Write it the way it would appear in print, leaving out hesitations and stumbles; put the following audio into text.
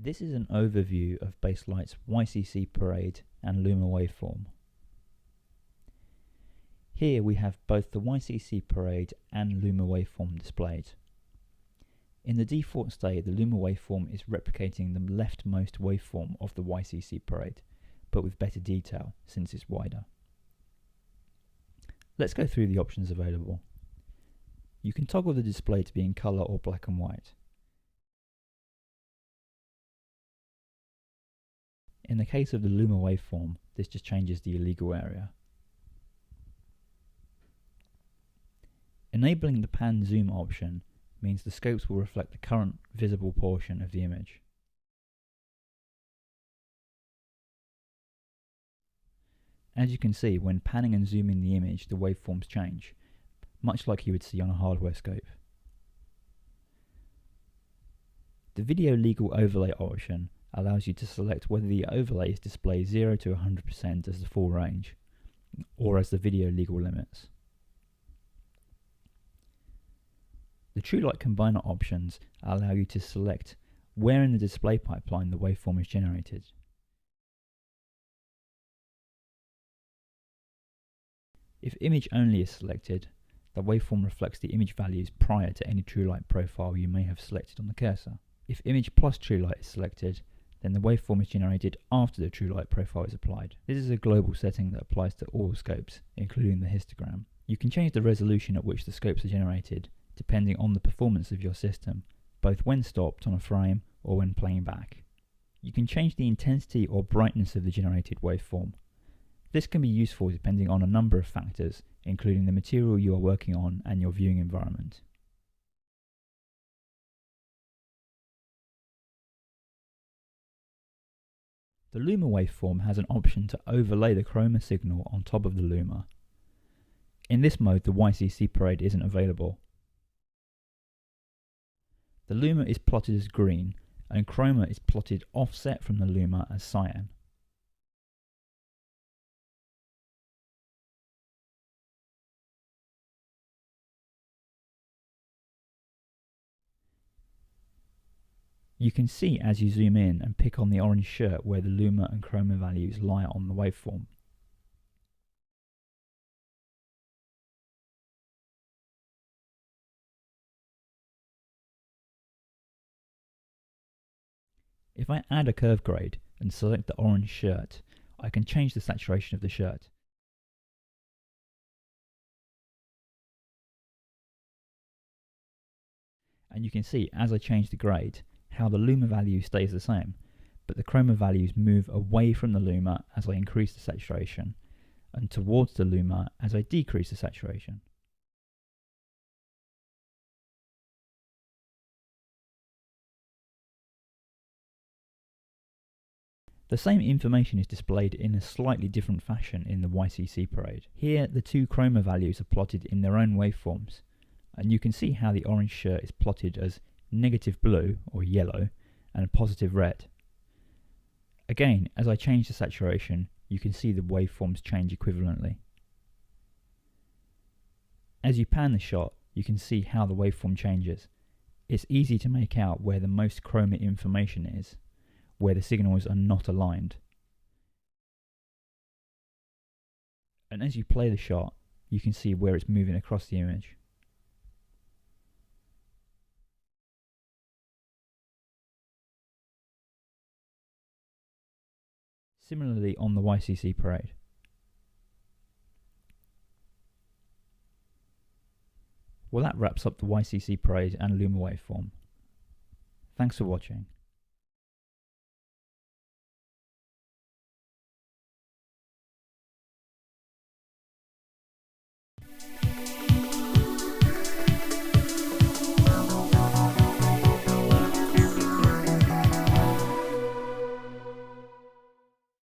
This is an overview of Baselight's YCcPr and Luma waveform. Here we have both the YCcPr and Luma waveform displayed. In the default state, the Luma waveform is replicating the leftmost waveform of the YCcPr, but with better detail since it's wider. Let's go through the options available. You can toggle the display to be in colour or black and white. In the case of the Luma waveform, this just changes the illegal area. Enabling the pan zoom option means the scopes will reflect the current visible portion of the image. As you can see, when panning and zooming the image, the waveforms change, much like you would see on a hardware scope. The video legal overlay option allows you to select whether the overlays display 0 to 100% as the full range, or as the video legal limits. The True Light Combiner options allow you to select where in the display pipeline the waveform is generated. If Image Only is selected, the waveform reflects the image values prior to any True Light profile you may have selected on the cursor. If Image plus True Light is selected, then the waveform is generated after the True Light profile is applied. This is a global setting that applies to all scopes, including the histogram. You can change the resolution at which the scopes are generated, depending on the performance of your system, both when stopped on a frame or when playing back. You can change the intensity or brightness of the generated waveform. This can be useful depending on a number of factors, including the material you are working on and your viewing environment. The Luma waveform has an option to overlay the Chroma signal on top of the Luma. In this mode, the YCcPr isn't available. The Luma is plotted as green, and Chroma is plotted offset from the Luma as cyan. You can see as you zoom in and pick on the orange shirt where the Luma and Chroma values lie on the waveform. If I add a curve grade and select the orange shirt, I can change the saturation of the shirt. And you can see as I change the grade, how the Luma value stays the same, but the Chroma values move away from the Luma as I increase the saturation, and towards the Luma as I decrease the saturation. The same information is displayed in a slightly different fashion in the YCcPr. Here, the two Chroma values are plotted in their own waveforms, and you can see how the orange shirt is plotted as negative blue, or yellow, and positive red. Again, as I change the saturation, you can see the waveforms change equivalently. As you pan the shot, you can see how the waveform changes. It's easy to make out where the most Chroma information is, where the signals are not aligned. And as you play the shot, you can see where it's moving across the image. Similarly on the YCcPr. Well, that wraps up the YCcPr and Luma waveform. Thanks for watching.